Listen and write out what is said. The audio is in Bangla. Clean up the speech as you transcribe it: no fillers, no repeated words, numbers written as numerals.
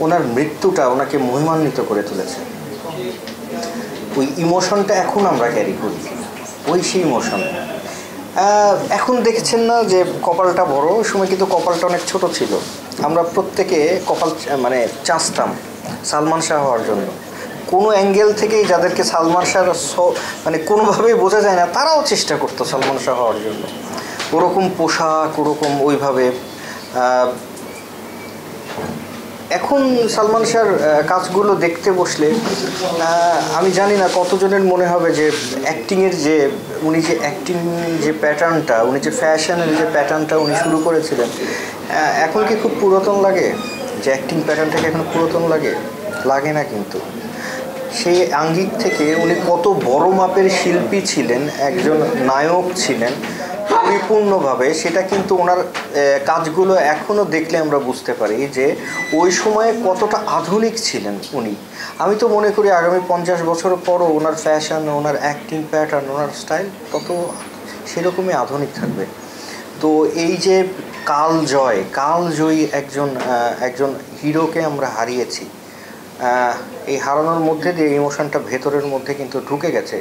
ওনার মৃত্যুটা ওনাকে মহিমান্বিত করে তুলেছে। ওই ইমোশনটা এখন আমরা ক্যারি করি, ওই সেই ইমোশন। এখন দেখেছেন না যে কপালটা বড়, ওই সময় কিন্তু কপালটা অনেক ছোট ছিল। আমরা প্রত্যেকে কপাল মানে চাঁচতাম সালমান শাহ হওয়ার জন্য। কোনো অ্যাঙ্গেল থেকেই যাদেরকে সালমান শাহ মানে কোনোভাবেই বোঝা যায় না, তারাও চেষ্টা করতো সালমান শাহ হওয়ার জন্য। ওরকম পোশাক, ওরকম ওইভাবে। এখন সালমান শাহর কাজগুলো দেখতে বসলে আমি জানি না কতজনের মনে হবে যে অ্যাক্টিংয়ের যে উনি যে অ্যাক্টিং যে প্যাটার্নটা, উনি যে ফ্যাশনের যে প্যাটার্নটা উনি শুরু করেছিলেন, এখন কি খুব পুরাতন লাগে? যে অ্যাক্টিং প্যাটার্নটাকে এখন পুরাতন লাগে? লাগে না কিন্তু। সেই আঙ্গিক থেকে উনি কত বড় মাপের শিল্পী ছিলেন, একজন নায়ক ছিলেন পরিপূর্ণভাবে, সেটা কিন্তু ওনার কাজগুলো এখনও দেখলে আমরা বুঝতে পারি যে ওই সময়ে কতটা আধুনিক ছিলেন উনি। আমি তো মনে করি আগামী 50 বছর পরও ওনার ফ্যাশন, ওনার অ্যাক্টিং প্যাটার্ন, ওনার স্টাইল তত সেরকমই আধুনিক থাকবে। তো এই যে কালজয়ী একজন হিরোকে আমরা হারিয়েছি, এই হারানোর মধ্যে দিয়ে ইমোশনটা ভেতরের মধ্যে কিন্তু ঢুকে গেছে।